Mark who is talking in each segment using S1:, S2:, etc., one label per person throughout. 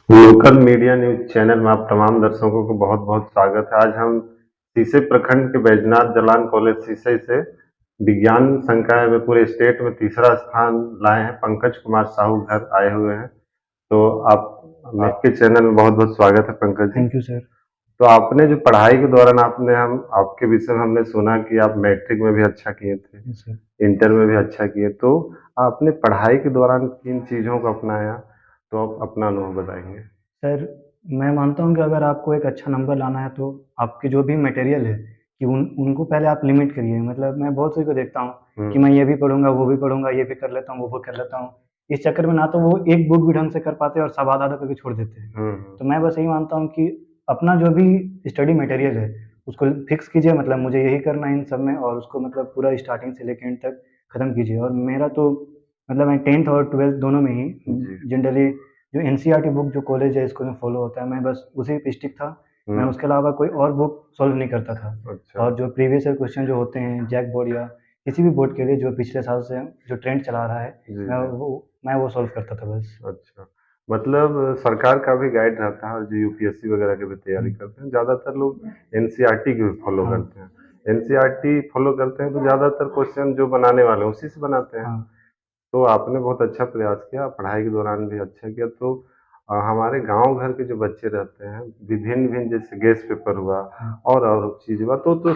S1: Local media news channel में आप तमाम दर्शकों को बहुत बहुत स्वागत है। आज हम सीसे प्रखंड के बैजनाथ जलान कॉलेज सीसे से विज्ञान संकाय में पूरे स्टेट में तीसरा स्थान लाए हैं। पंकज कुमार साहू घर आए हुए हैं। तो आप आपके चैनल में बहुत बहुत स्वागत है Pankaj ji.
S2: Thank you sir.
S1: तो आपने जो पढ़ाई के दौरान आपने हम आपके विषय में हमने सुना कि आप मैट्रिक में भी अच्छा किए थे,
S2: यस सर।
S1: इंटर में भी अच्छा किए। तो आपने पढ़ाई के दौरान किन चीज़ों को अपनाया? तो आप अपना अनुभव बताएंगे।
S2: सर, मैं मानता हूँ कि अगर आपको एक अच्छा नंबर लाना है तो आपके जो भी मटेरियल है कि उनको पहले आप लिमिट करिए। मतलब मैं बहुत सी को देखता हूँ कि मैं ये भी पढ़ूँगा, वो भी पढ़ूँगा, ये भी कर लेता हूँ, वो भी कर लेता हूँ। इस चक्कर में ना तो वो एक बुक भी ढंग से कर पाते हैं और सब आधा-आधा करके छोड़ देते हैं।
S1: हुँ,
S2: तो मैं बस यही मानता हूँ कि अपना जो भी स्टडी मटेरियल है, उसको फिक्स कीजिए। मतलब मुझे यही करना है इन सब में, और उसको मतलब पूरा स्टार्टिंग से लेके एंड तक खत्म कीजिए। और मेरा तो मतलब मैं 10th और 12th दोनों में ही
S1: जी।
S2: जनरली जो एनसीईआरटी बुक जो कॉलेज है स्कूल में फॉलो होता है, मैं बस उसी पे स्टिक था। मैं
S1: हुँ,
S2: उसके अलावा कोई और बुक सॉल्व नहीं करता था।
S1: अच्छा।
S2: और जो प्रीवियस ईयर क्वेश्चन जो होते हैं जैक बोर्ड या किसी भी बोर्ड के लिए जो पिछले साल से जो ट्रेंड चला रहा है,
S1: जी,
S2: मैं
S1: जी।
S2: वो मैं वो सॉल्व करता था बस।
S1: अच्छा। मतलब सरकार का भी गाइड रहता है और जो यूपीएससी वगैरह की भी तैयारी
S2: हुँ,
S1: करते हैं, ज़्यादातर लोग एनसीईआरटी की भी फ़ॉलो
S2: हाँ,
S1: करते हैं। एनसीईआरटी फ़ॉलो करते हैं तो ज़्यादातर क्वेश्चन जो बनाने वाले हैं उसी से बनाते हैं।
S2: हाँ,
S1: तो आपने बहुत अच्छा प्रयास किया, पढ़ाई के दौरान भी अच्छा किया। तो हमारे गाँव घर के जो बच्चे रहते हैं, विभिन्न-विभिन्न जैसे गेस पेपर हुआ
S2: हाँ,
S1: और चीज़ हुआ तो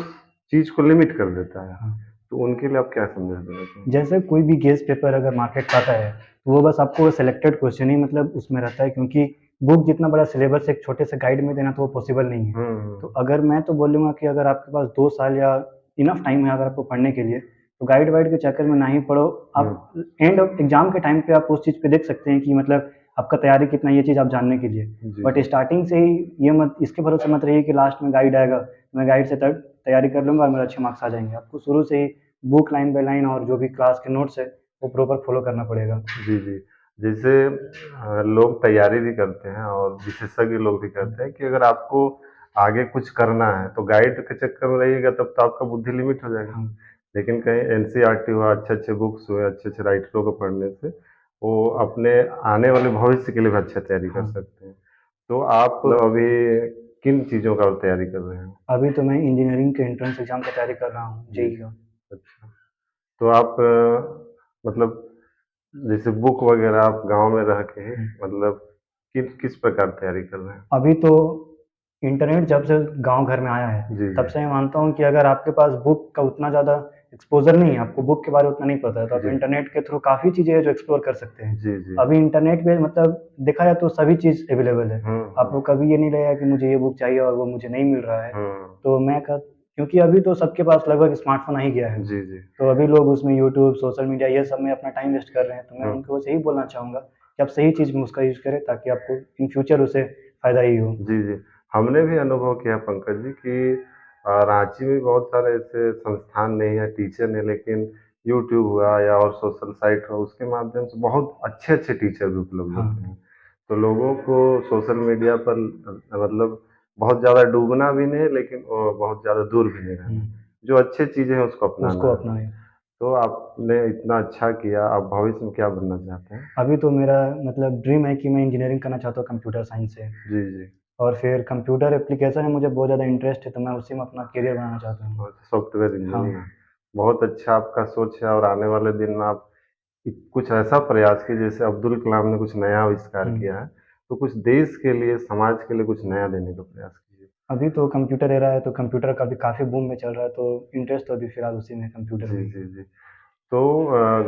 S1: चीज़ को लिमिट कर देता है।
S2: हाँ।
S1: तो उनके लिए आप क्या संदेश देना चाहेंगे?
S2: जैसे कोई भी गेस पेपर अगर मार्केट में आता है, तो वो बस आपको सिलेक्टेड क्वेश्चन ही मतलब उसमें रहता है, क्योंकि बुक जितना बड़ा सिलेबस एक छोटे से गाइड में देना तो वो पॉसिबल नहीं है।
S1: हुँ,
S2: तो
S1: हुँ।
S2: अगर मैं तो बोलूँगा कि अगर आपके पास 2 साल या इनफ टाइम है अगर आपको पढ़ने के लिए, तो गाइड-वाइड के चक्कर में ना ही पढ़ो।
S1: हुँ,
S2: आप एंड ऑफ एग्ज़ाम के टाइम पे आप उस चीज़ पे देख सकते हैं कि मतलब आपका तैयारी कितना है, ये चीज़ आप जानने के लिए।
S1: जी,
S2: बट
S1: जी।
S2: स्टार्टिंग से ही ये मत इसके भरोसे मत रहिए कि लास्ट में गाइड आएगा, मैं गाइड से त तैयारी कर लूँगा और मेरे अच्छे मार्क्स आ जाएँगे। आपको शुरू से ही बुक लाइन बाय लाइन और जो भी क्लास के नोट्स है, वो प्रॉपर फ़ॉलो करना पड़ेगा।
S1: जी, जी। जैसे लोग तैयारी भी करते हैं और विशेषज्ञ लोग भी
S2: हुँ,
S1: कहते हैं कि अगर आपको आगे कुछ करना है, तो गाइड के चक्कर में रहिएगा तब तो आपका बुद्धि लिमिट हो जाएगा।
S2: हाँ,
S1: लेकिन कहीं एनसीईआरटी हुआ, अच्छे-अच्छे बुक्स हुए, अच्छे-अच्छे राइटरों को पढ़ने से, वो अपने आने वाले भविष्य के लिए भी अच्छा तैयारी कर
S2: हाँ।
S1: सकते हैं। तो आप मतलब अभी किन चीज़ों का तैयारी कर रहे हैं?
S2: अभी तो मैं इंजीनियरिंग के एंट्रेंस एग्ज़ाम की तैयारी कर रहा हूँ,
S1: जी,
S2: जेईई का।
S1: अच्छा। तो आप मतलब जैसे बुक वगैरह आप गाँव में रह के
S2: हुँ।
S1: मतलब किस प्रकार तैयारी कर रहे हैं?
S2: अभी तो इंटरनेट जब से गाँव घर में आया है,
S1: जी,
S2: तब
S1: जी।
S2: से मैं मानता हूँ कि अगर आपके पास बुक का उतना ज़्यादा एक्सपोज़र नहीं है, आपको बुक के बारे में उतना नहीं पता है, तो आप
S1: जी।
S2: इंटरनेट के थ्रू काफ़ी चीज़ें हैं जो एक्सप्लोर कर सकते हैं।
S1: जी, जी।
S2: अभी इंटरनेट पे मतलब देखा जाए तो सभी चीज़ अवेलेबल है।
S1: हुँ, हुँ।
S2: आपको कभी ये नहीं लगेगा कि मुझे ये बुक चाहिए और वो मुझे नहीं मिल रहा है।
S1: हुँ।
S2: तो मैं क क्योंकि अभी तो सबके पास लगभग स्मार्टफ़ोन आ ही गया है।
S1: जी, जी।
S2: तो अभी लोग उसमें यूट्यूब, सोशल मीडिया ये सब में अपना टाइम वेस्ट कर रहे हैं। तो मैं
S1: हुँ।
S2: उनको बस यही बोलना चाहूँगा कि आप सही चीज़ में उसका यूज़ करें, ताकि आपको इन फ्यूचर उससे फ़ायदा ही हो।
S1: जी, जी। हमने भी अनुभव किया पंकज जी कि रांची में बहुत सारे ऐसे संस्थान नहीं है, टीचर नहीं, लेकिन यूट्यूब हुआ या और सोशल साइट हुआ, उसके माध्यम से बहुत अच्छे-अच्छे टीचर भी उपलब्ध
S2: हाँ,
S1: होते हैं। तो लोगों को सोशल मीडिया पर मतलब बहुत ज़्यादा डूबना भी नहीं, लेकिन बहुत ज़्यादा दूर भी नहीं
S2: हुँ,
S1: रहना। जो अच्छी चीज़ें हैं उसको अपनाना
S2: उसको
S1: है बस।
S2: अपनाएँ।
S1: तो आपने इतना अच्छा किया, आप भविष्य में क्या बनना चाहते हैं?
S2: अभी तो मेरा मतलब ड्रीम है कि मैं इंजीनियरिंग करना चाहता हूँ कंप्यूटर साइंस से,
S1: जी, जी।
S2: और फिर कंप्यूटर एप्लीकेशन में मुझे बहुत ज़्यादा इंटरेस्ट है, तो मैं उसी में अपना करियर बनाना चाहता हूँ।
S1: और सॉफ्टवेयर
S2: हाँ,
S1: इंजीनियरिंग। बहुत अच्छा आपका सोच है और आने वाले दिन में आप कुछ ऐसा प्रयास कीजिए जैसे अब्दुल कलाम ने कुछ नया आविष्कार
S2: हुँ।
S1: किया है, तो कुछ देश के लिए, समाज के लिए कुछ नया देने का प्रयास कीजिए।
S2: अभी तो कंप्यूटर एरा है, तो कंप्यूटर का भी काफ़ी बूम में चल रहा है, तो इंटरेस्ट तो अभी फिलहाल उसी में है, कंप्यूटर में
S1: जी,
S2: ही।
S1: जी, जी। तो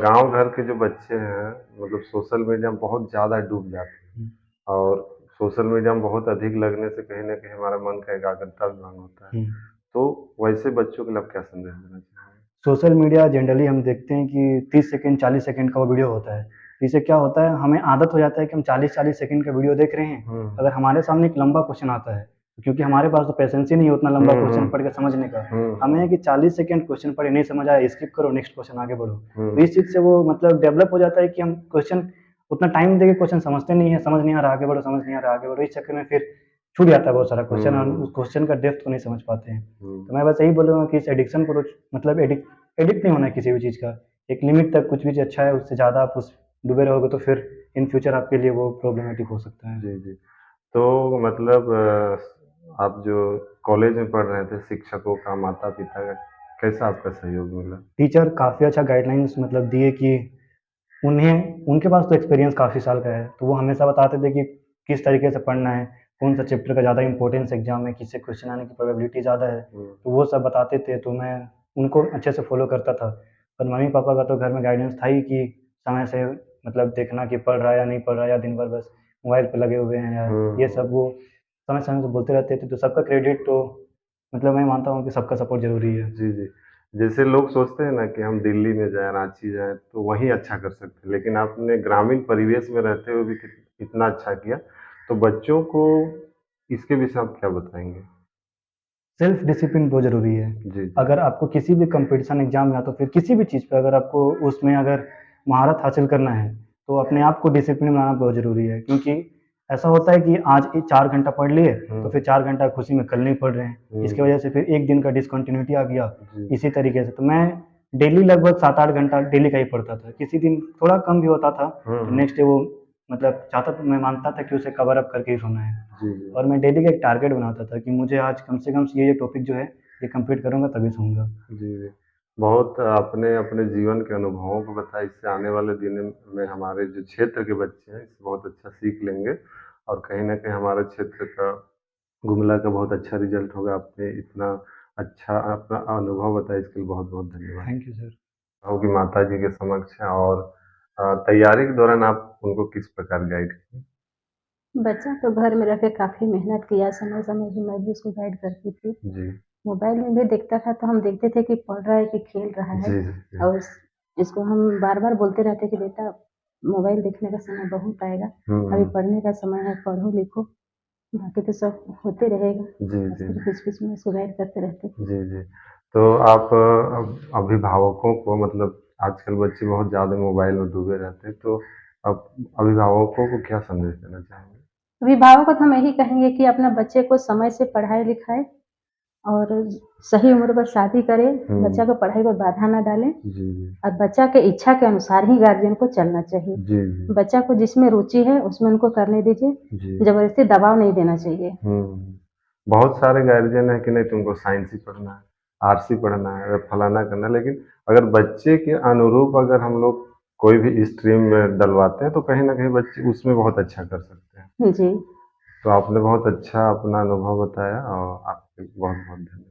S1: गाँव घर के जो बच्चे हैं, मतलब सोशल मीडिया में बहुत ज़्यादा डूब जाते हैं
S2: हुँ,
S1: और सोशल मीडिया में बहुत अधिक लगने से कहीं न कहीं हमारा मन का एकाग्रता भी भंग होता है।
S2: हुँ।
S1: तो वैसे बच्चों के लिए आप क्या संदेश देना चाहेंगे?
S2: सोशल मीडिया जनरली हम देखते हैं कि 30 सेकंड, 40 सेकंड का वो वीडियो होता है। इससे क्या होता है, हमें आदत हो जाता है कि हम 40-40 सेकंड का वीडियो देख रहे हैं।
S1: हुँ,
S2: अगर
S1: हुँ।
S2: हमारे सामने एक लंबा क्वेश्चन आता है, क्योंकि हमारे पास तो पेशेंस ही नहीं है उतना
S1: हुँ,
S2: लंबा क्वेश्चन
S1: हुँ।
S2: पढ़ के समझने का।
S1: हुँ,
S2: हमें है
S1: हुँ।
S2: कि 40 सेकंड क्वेश्चन पढ़े, नहीं समझ आया, स्किप करो, नेक्स्ट क्वेश्चन आगे बढ़ो। तो
S1: हुँ।
S2: इस चीज़ से वो मतलब डेवलप हो जाता है कि हम क्वेश्चन उतना टाइम देके क्वेश्चन समझते नहीं है, समझ नहीं आ रहा आगे बढ़ो, समझ नहीं आ रहा आगे बढ़ो। इस चक्कर में फिर छूट जाता है बहुत सारा क्वेश्चन, और उस
S1: हुँ,
S2: क्वेश्चन का डेप्थ को नहीं समझ पाते हैं।
S1: हुँ।
S2: तो मैं बस यही बोलूँगा कि इस एडिक्शन को तो मतलब एडिक्ट नहीं होना है किसी भी चीज़ का। एक लिमिट तक कुछ भी चीज़ अच्छा है, उससे ज़्यादा आप उस डूबे रहोगे तो फिर इन फ्यूचर आपके लिए वो प्रॉब्लमेटिक हो सकता है।
S1: जी, जी। तो मतलब आप जो कॉलेज में पढ़ रहे थे, शिक्षकों का, माता-पिता का कैसा आपका सहयोग मिला?
S2: टीचर काफ़ी अच्छा गाइडलाइंस मतलब दिए कि उन्हें उनके पास तो एक्सपीरियंस काफ़ी साल का है, तो वो हमेशा बताते थे कि किस तरीके से पढ़ना है, कौन-सा चैप्टर का ज़्यादा इम्पोर्टेंस एग्ज़ाम में, किससे क्वेश्चन आने की प्रोबेबिलिटी ज़्यादा है,
S1: हुँ,
S2: तो वो सब बताते थे, तो मैं उनको अच्छे से फ़ॉलो करता था। पर मम्मी-पापा का तो घर में गाइडेंस था ही कि समय से मतलब देखना कि पढ़ रहा है या नहीं पढ़ रहा है या दिन भर बस मोबाइल पे लगे हुए हैं या
S1: हुँ,
S2: ये
S1: हुँ।
S2: सब वो समय-समय से बोलते रहते थे, तो सबका क्रेडिट तो मतलब मैं मानता हूँ कि सबका सपोर्ट ज़रूरी है।
S1: जी, जी। जैसे लोग सोचते हैं ना कि हम दिल्ली में जाएँ, रांची जाएँ, तो वहीं अच्छा कर सकते हैं, लेकिन आपने ग्रामीण परिवेश में रहते हुए भी इतना अच्छा किया। तो बच्चों को इसके विषय आप क्या बताएँगे?
S2: सेल्फ डिसिप्लिन बहुत ज़रूरी है।
S1: जी, जी।
S2: अगर आपको किसी भी कॉम्पिटिशन एग्ज़ाम या तो फिर किसी भी चीज़ पे अगर आपको उसमें अगर महारत हासिल करना है, तो अपने आप को डिसिप्लिन बनाना बहुत ज़रूरी है। क्योंकि ऐसा होता है कि आज 4 घंटा पढ़ लिए, तो फिर
S1: हुँ,
S2: 4 घंटा खुशी में कल नहीं पढ़ रहे हैं। इसकी
S1: हुँ।
S2: वजह से फिर 1 दिन का डिसकंटिन्यूटी आ गया,
S1: जी।
S2: इसी तरीके से। तो मैं डेली लगभग 7-8 घंटा डेली का ही पढ़ता था। किसी दिन थोड़ा कम भी होता था,
S1: हुँ,
S2: तो
S1: हुँ।
S2: नेक्स्ट डे वो मतलब चाहता था मैं मानता था कि उसे कवर अप करके ही सोना है।
S1: जी, जी।
S2: और मैं डेली का एक टारगेट बनाता था कि मुझे आज कम से कम ये टॉपिक जो है, ये कंप्लीट करूँगा तभी सोऊँगा।
S1: जी, जी। बहुत आपने अपने जीवन के अनुभवों को बताया, इससे आने वाले दिन में हमारे जो क्षेत्र के बच्चे हैं, इससे बहुत अच्छा सीख लेंगे और कहीं न कहीं हमारे क्षेत्र का गुमला का बहुत अच्छा रिज़ल्ट होगा। आपने इतना अच्छा अपना अनुभव बताया, इसके लिए बहुत-बहुत धन्यवाद।
S2: Thank you sir.
S1: आपकी माताजी के समक्ष हैं और तैयारी के दौरान आप उनको किस प्रकार गाइड किए?
S3: बच्चा तो घर में रह के काफ़ी मेहनत किया, समय-समय पे मैं भी उसको गाइड करती थी।
S1: जी।
S3: मोबाइल में भी देखता था तो हम देखते थे कि पढ़ रहा है कि खेल रहा है
S1: जी, जी, जी।
S3: और इसको हम बार-बार बोलते रहते कि बेटा मोबाइल देखने का समय बहुत आएगा,
S1: हुँ,
S3: अभी
S1: हुँ।
S3: पढ़ने का समय है, पढ़ो-लिखो, बाकी तो सब होते रहेगा।
S1: जी,
S3: बस
S1: जी।
S3: फिर बीच-बीच में उसको गाइड करते रहते थे।
S1: जी, जी। तो आप अभिभावकों को मतलब आजकल बच्चे बहुत ज़्यादा मोबाइल में डूबे रहते हैं, तो आप अभिभावकों को क्या संदेश देना चाहेंगे?
S3: अभिभावक को तो हम यही कहेंगे कि अपना बच्चे को समय से पढ़ाएँ-लिखाएँ और सही उम्र पर शादी करें,
S1: हुँ।
S3: बच्चा को पढ़ाई में बाधा ना डालें।
S1: जी, जी।
S3: और बच्चा के इच्छा के अनुसार ही गार्जियन को चलना चाहिए।
S1: जी, जी।
S3: बच्चा को जिसमें रुचि है उसमें उनको करने दीजिए,
S1: जी।
S3: ज़बरदस्ती दबाव नहीं देना चाहिए।
S1: हुँ। बहुत सारे गार्जियन हैं कि नहीं तुमको साइंस ही पढ़ना है, आर्ट्स ही पढ़ना है, फलाना करना है, लेकिन अगर बच्चे के अनुरूप अगर हम लोग कोई भी स्ट्रीम में डलवाते हैं, तो कहीं न कहीं बच्चे उसमें बहुत अच्छा कर सकते हैं।
S3: जी।
S1: तो आपने बहुत अच्छा अपना अनुभव बताया और आपके बहुत-बहुत धन्यवाद।